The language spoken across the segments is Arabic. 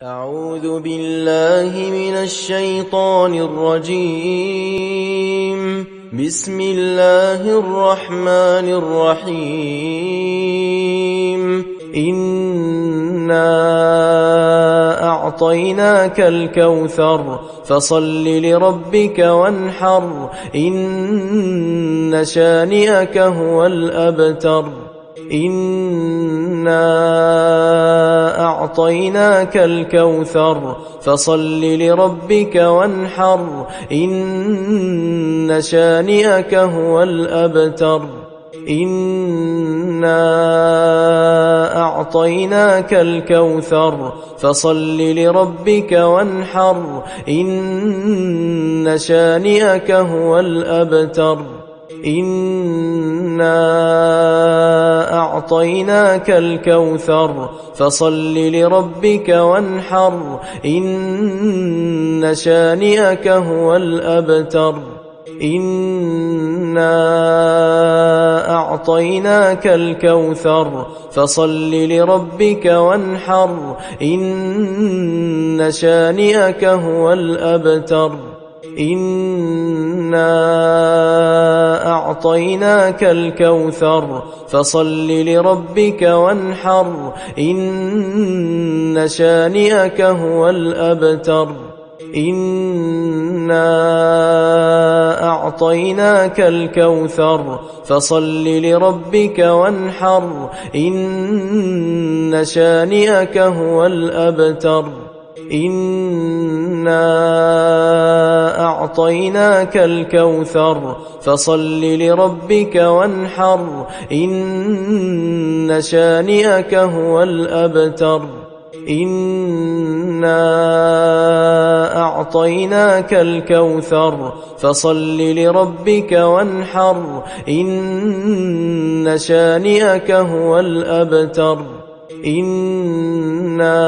أعوذ بالله من الشيطان الرجيم. بسم الله الرحمن الرحيم. إنا أعطيناك الكوثر فصل لربك وانحر إن شانئك هو الأبتر. إنا أعطيناك الكوثر فصل لربك وانحر إن شانئك هو الأبتر. إنا أعطيناك الكوثر فصل لربك وانحر إن شانئك هو الأبتر. إنا أعطيناك الكوثر فصل لربك وانحر إن شانئك هو الأبتر. إنا أعطيناك الكوثر فصل لربك وانحر إن شانئك هو الأبتر. إنا أعطيناك الكوثر فصل لربك وانحر إن شانئك هو الأبتر. إنا أعطيناك الكوثر فصل لربك وانحر إن شانئك هو الأبتر. إنا أعطيناك الكوثر فصل لربك وانحر إن شانئك هو الأبتر. إنا أعطيناك الكوثر فصل لربك وانحر إن شانئك هو الأبتر. إنا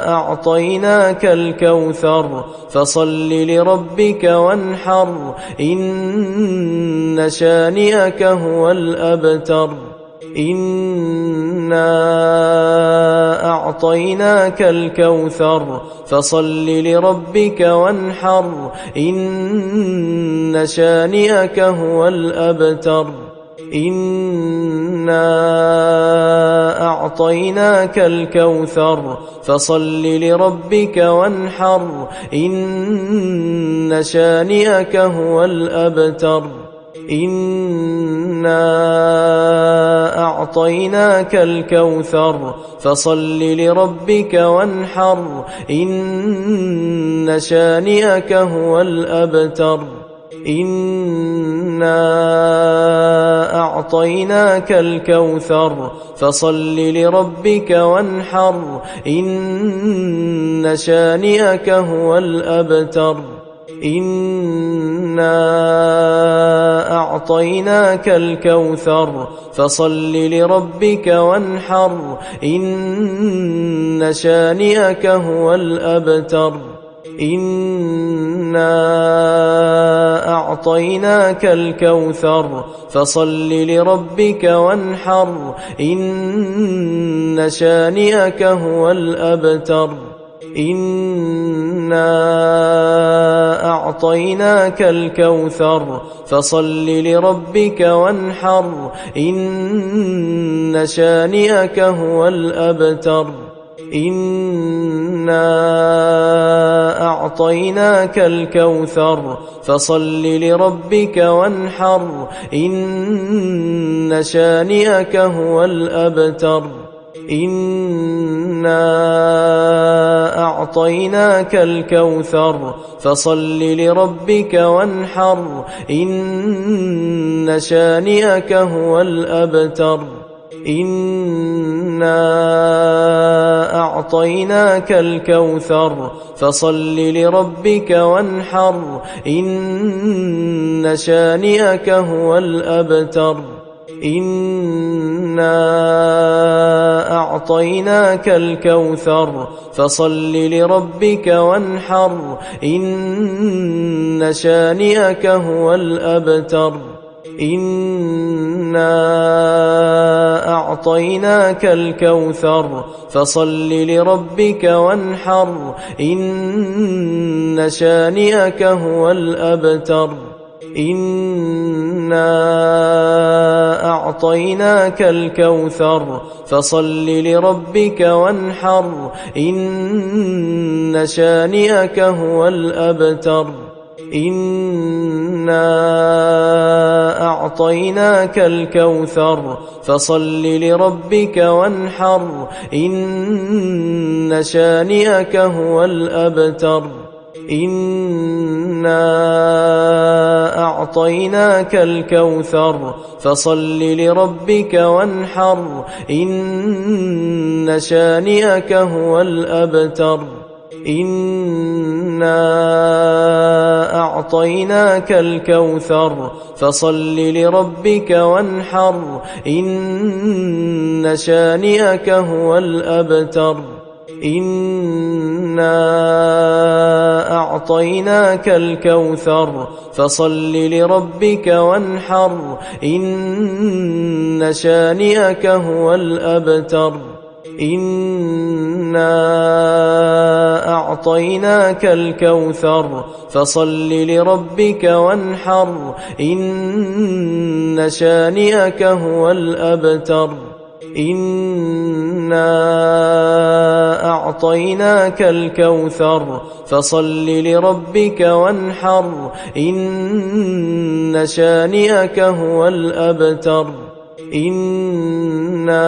أعطيناك الكوثر فصل لربك وانحر إن شانئك هو الأبتر. إنا أعطيناك الكوثر فصل لربك وانحر إن شانئك هو الأبتر. إنا أعطيناك الكوثر فصل لربك وانحر إن شانئك هو الأبتر. إنا أعطيناك الكوثر فصل لربك وانحر إن شانئك هو الأبتر. إنا أعطيناك الكوثر فصل لربك وانحر إن شانئك هو الأبتر. إنا أعطيناك الكوثر فصل لربك وانحر إن شانئك هو الأبتر. إنا أعطيناك الكوثر فصل لربك وانحر إن شانئك هو الأبتر. إنا أعطيناك الكوثر فصل لربك وانحر إن شانئك هو الأبتر. إنا أعطيناك الكوثر فصل لربك وانحر إن شانئك هو الأبتر. إنا أعطيناك الكوثر فصل لربك وانحر إن شانئك هو الأبتر. إنا أعطيناك الكوثر فصل لربك وانحر إن شانئك هو الأبتر. إنا أعطيناك الكوثر فصل لربك وانحر إن شانئك هو الأبتر. إنا أعطيناك الكوثر فصل لربك وانحر إن شانئك هو الأبتر إنا أعطيناك الكوثر فصل لربك وانحر إن شانئك هو الأبتر إنا أعطيناك الكوثر فصل لربك وانحر إن شانئك هو الأبتر إنا أعطيناك الكوثر فصل لربك وانحر إن شانئك هو الأبتر إنا أعطيناك الكوثر فصل لربك وانحر إن شانئك هو الأبتر إنا أعطيناك الكوثر فصل لربك وانحر إن شانئك هو الأبتر إنا أعطيناك الكوثر فصل لربك وانحر إن شانئك هو الأبتر إنا أعطيناك الكوثر فصل لربك وانحر إن شانئك هو الأبتر إنا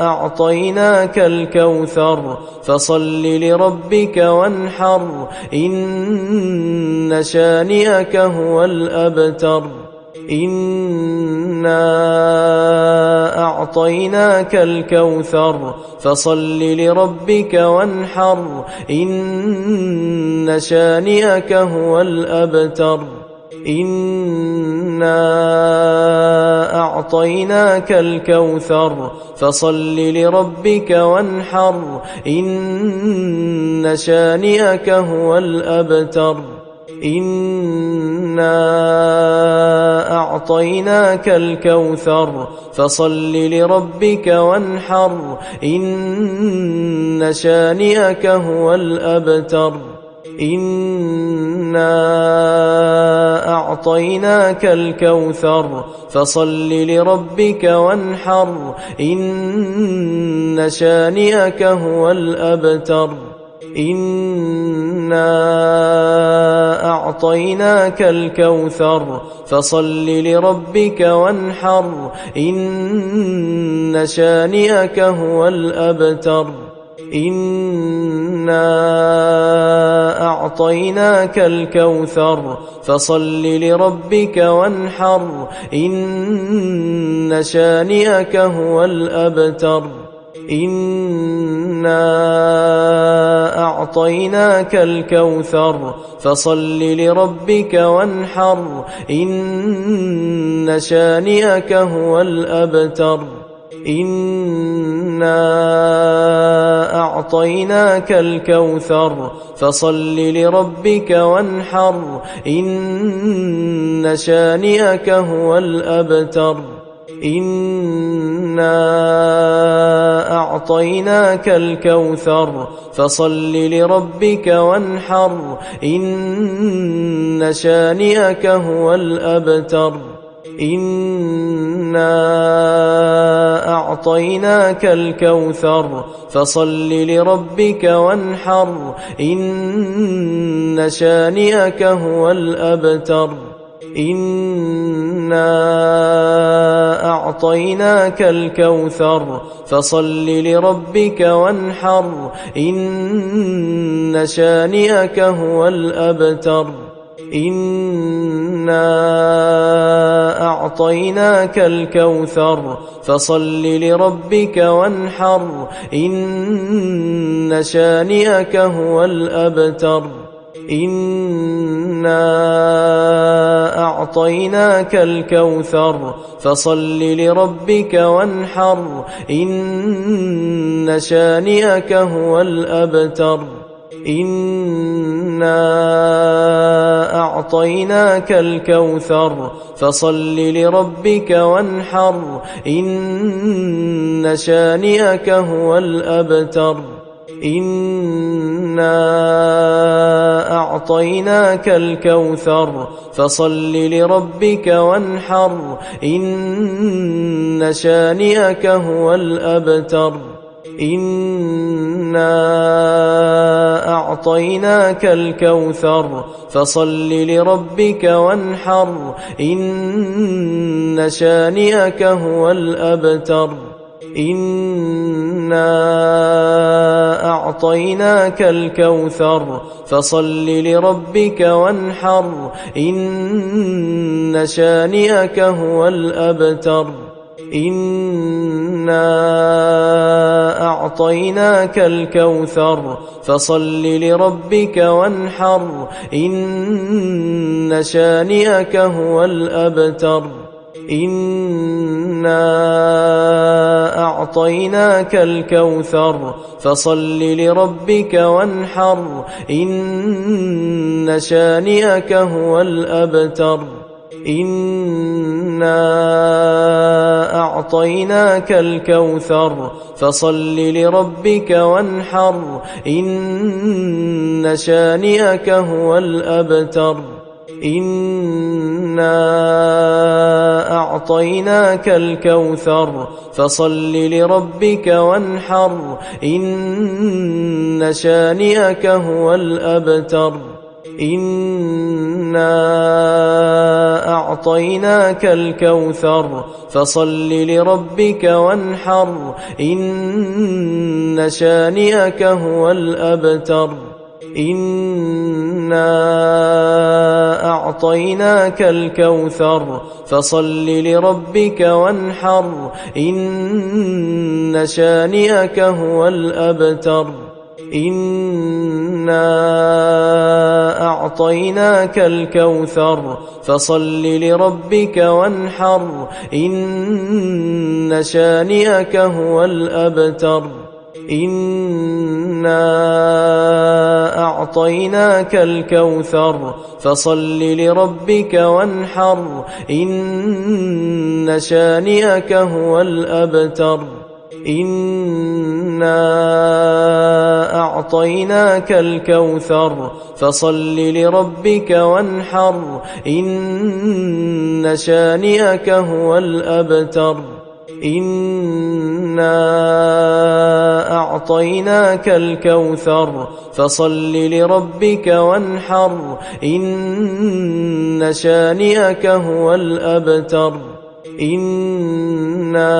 أعطيناك الكوثر فصل لربك وانحر إن شانئك هو الأبتر إنا أعطيناك الكوثر فصل لربك وانحر إن شانئك هو الأبتر إنا أعطيناك الكوثر فصل لربك وانحر إن شانئك هو الأبتر إنا أعطيناك الكوثر فصل لربك وانحر إن شانئك هو الأبتر إنا أعطيناك الكوثر فصل لربك وانحر إن شانئك هو الأبتر إنا أعطيناك الكوثر فصل لربك وانحر إن شانئك هو الأبتر إنا أعطيناك الكوثر فصل لربك وانحر إن شانئك هو الأبتر إنا أعطيناك الكوثر فصل لربك وانحر إن شانئك هو الأبتر إنا أعطيناك الكوثر فصل لربك وانحر إن شانئك هو الأبتر إنا أعطيناك الكوثر فصل لربك وانحر إن شانئك هو الأبتر إنا أعطيناك الكوثر فصل لربك وانحر إن شانئك هو الأبتر إنا أعطيناك الكوثر فصل لربك وانحر إن شانئك هو الأبتر إنا أعطيناك الكوثر فصل لربك وانحر إن شانئك هو الأبتر إنا أعطيناك الكوثر فصل لربك وانحر إن شانئك هو الأبتر إنا أعطيناك الكوثر فصل لربك وانحر إن شانئك هو الأبتر إنا أعطيناك الكوثر فصل لربك وانحر إن شانئك هو الأبتر إنا أعطيناك الكوثر فصل لربك وانحر إن شانئك هو الأبتر إنا أعطيناك الكوثر فصل لربك وانحر إن شانئك هو الأبتر إنا أعطيناك الكوثر فصل لربك وانحر إن شانئك هو الأبتر إنا أعطيناك الكوثر فصل لربك وانحر إن شانئك هو الأبتر إنا أعطيناك الكوثر فصل لربك وانحر إن شانئك هو الأبتر إنا أعطيناك الكوثر فصل لربك وانحر إن شانئك هو الأبتر إنا أعطيناك الكوثر فصل لربك وانحر إن شانئك هو الأبتر إنا أعطيناك الكوثر فصل لربك وانحر إن شانئك هو الأبتر إنا أعطيناك الكوثر فصل لربك وانحر إن شانئك هو الأبتر إنا أعطيناك الكوثر فصل لربك وانحر إن شانئك هو الأبتر إنا أعطيناك الكوثر فصل لربك وانحر إن شانئك هو الأبتر إنا أعطيناك الكوثر فصل لربك وانحر إن شانئك هو الأبتر إنا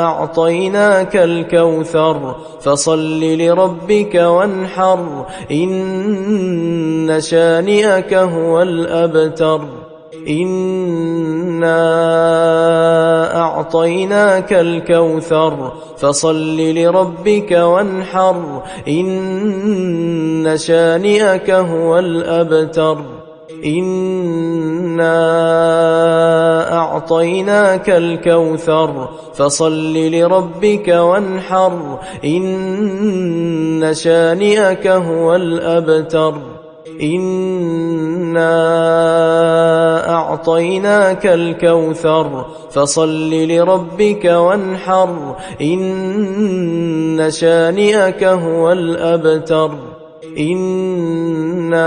أعطيناك الكوثر فصل لربك وانحر إن شانئك هو الأبتر إنا أعطيناك الكوثر فصل لربك وانحر إن شانئك هو الأبتر إنا أعطيناك الكوثر فصل لربك وانحر إن شانئك هو الأبتر إنا أعطيناك الكوثر فصل لربك وانحر إن شانئك هو الأبتر إنا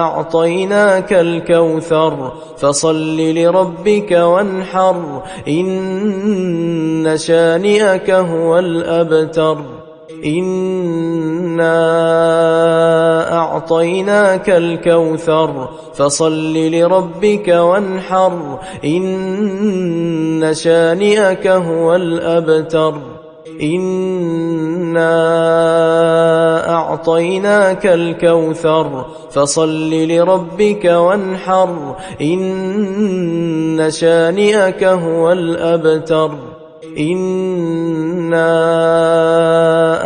أعطيناك الكوثر فصل لربك وانحر إن شانئك هو الأبتر إنا أعطيناك الكوثر فصل لربك وانحر إن شانئك هو الأبتر إنا أعطيناك الكوثر فصل لربك وانحر إن شانئك هو الأبتر إنا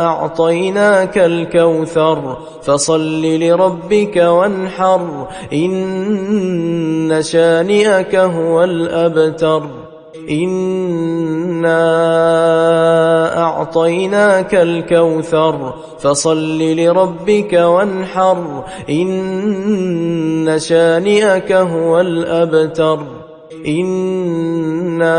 أعطيناك الكوثر فصل لربك وانحر إن شانئك هو الأبتر إنا أعطيناك الكوثر فصل لربك وانحر إن شانئك هو الأبتر إنا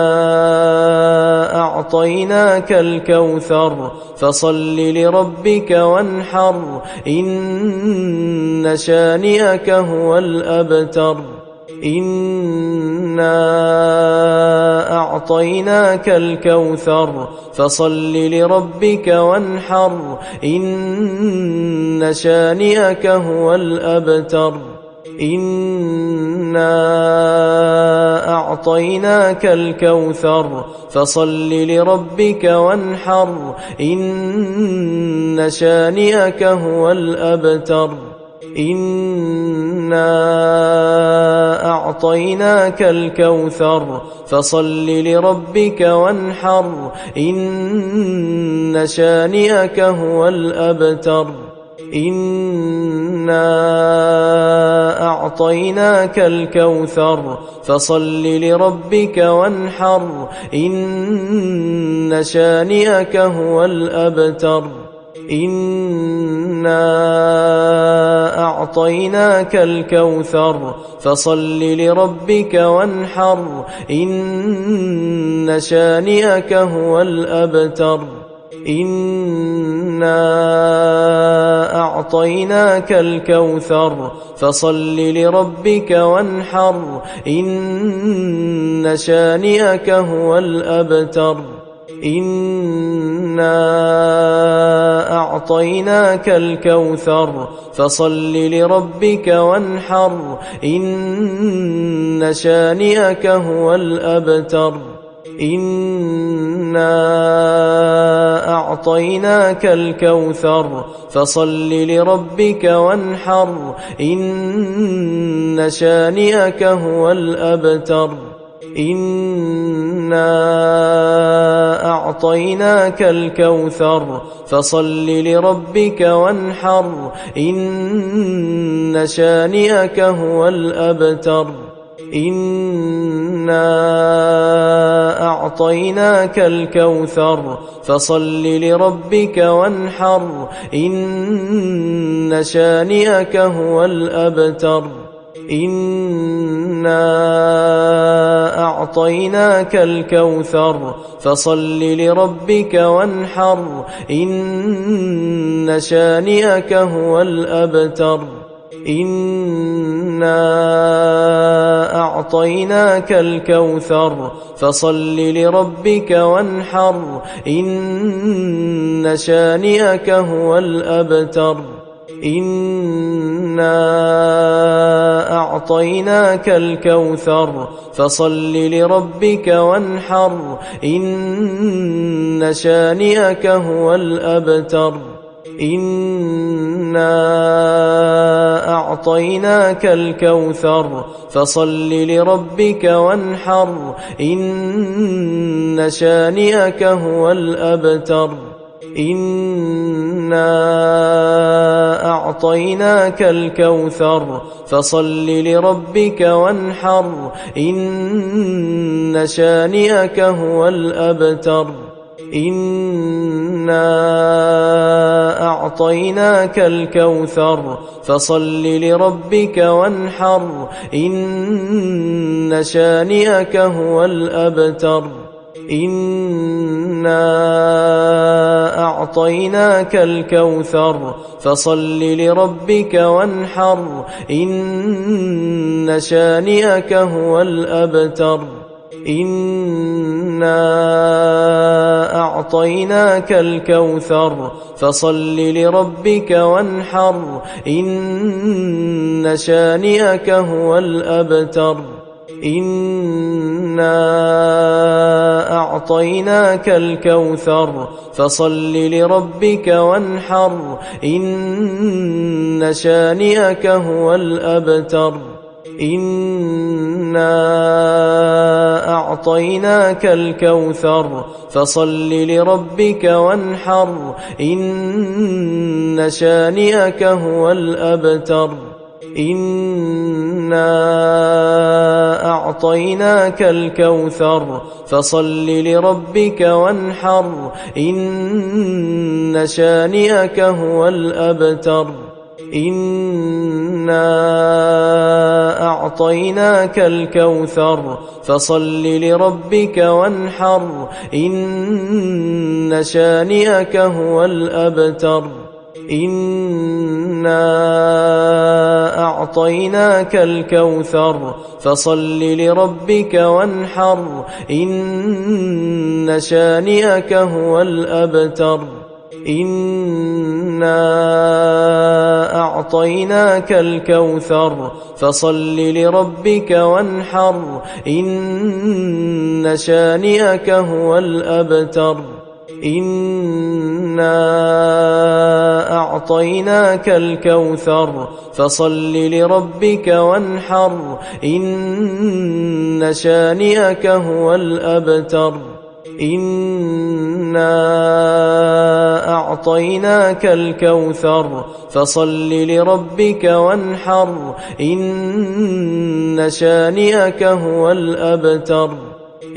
أعطيناك الكوثر فصل لربك وانحر إن شانئك هو الأبتر إنا أعطيناك الكوثر فصل لربك وانحر إن شانئك هو الأبتر إنا أعطيناك الكوثر فصل لربك وانحر إن شانئك هو الأبتر إنا أعطيناك الكوثر فصل لربك وانحر إن شانئك هو الأبتر إنا أعطيناك الكوثر فصل لربك وانحر إن شانئك هو الأبتر إنا أعطيناك الكوثر فصل لربك وانحر إن شانئك هو الأبتر إنا أعطيناك الكوثر فصل لربك وانحر إن شانئك هو الأبتر إنا أعطيناك الكوثر فصل لربك وانحر إن شانئك هو الأبتر إنا أعطيناك الكوثر فصل لربك وانحر إن شانئك هو الأبتر إنا أعطيناك الكوثر فصل لربك وانحر إن شانئك هو الأبتر إنا أعطيناك الكوثر فصل لربك وانحر إن شانئك هو الأبتر إنا أعطيناك الكوثر فصل لربك وانحر إن شانئك هو الأبتر إنا أعطيناك الكوثر فصل لربك وانحر إن شانئك هو الأبتر إنا أعطيناك الكوثر فصل لربك وانحر إن شانئك هو الأبتر إنا أعطيناك الكوثر فصل لربك وانحر إن شانئك هو الأبتر إنا أعطيناك الكوثر فصل لربك وانحر إن شانئك هو الأبتر إنا أعطيناك الكوثر فصل لربك وانحر إن شانئك هو الأبتر إنا أعطيناك الكوثر فصل لربك وانحر إن شانئك هو الأبتر إنا أعطيناك الكوثر فصل لربك وانحر إن شانئك هو الأبتر إنا أعطيناك الكوثر فصل لربك وانحر إن شانئك هو الأبتر إنا أعطيناك الكوثر فصل لربك وانحر إن شانئك هو الأبتر إنا أعطيناك الكوثر فصل لربك وانحر إن شانئك هو الأبتر إنا أعطيناك الكوثر فصل لربك وانحر إن شانئك هو الأبتر إنا أعطيناك الكوثر فصل لربك وانحر إن شانئك هو الأبتر إنا أعطيناك الكوثر فصل لربك وانحر إن شانئك هو الأبتر إنا أعطيناك الكوثر فصل لربك وانحر إن شانئك هو الأبتر إنا أعطيناك الكوثر فصل لربك وانحر إن شانئك هو الأبتر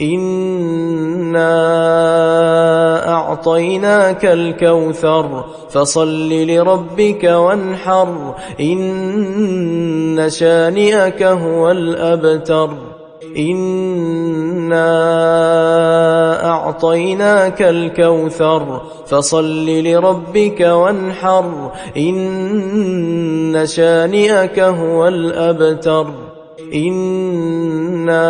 إنا أعطيناك الكوثر فصل لربك وانحر إن شانئك هو الأبتر إنا أعطيناك الكوثر فصل لربك وانحر إن شانئك هو الأبتر إنا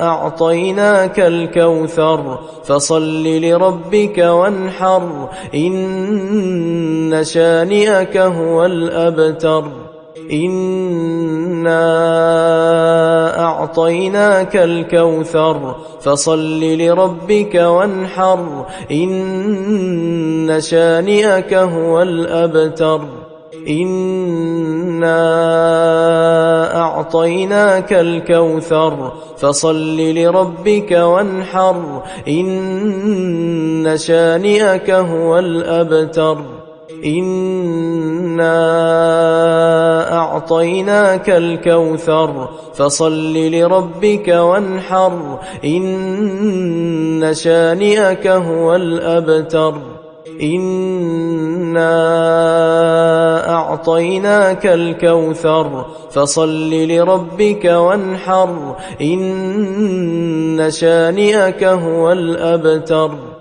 أعطيناك الكوثر فصل لربك وانحر إن شانئك هو الأبتر إنا أعطيناك الكوثر فصل لربك وانحر إن شانئك هو الأبتر إنا أعطيناك الكوثر فصل لربك وانحر إن شانئك هو الأبتر إنا أعطيناك الكوثر فصل لربك وانحر إن شانئك هو الأبتر إنا أعطيناك الكوثر فصل لربك وانحر إن شانئك هو الأبتر.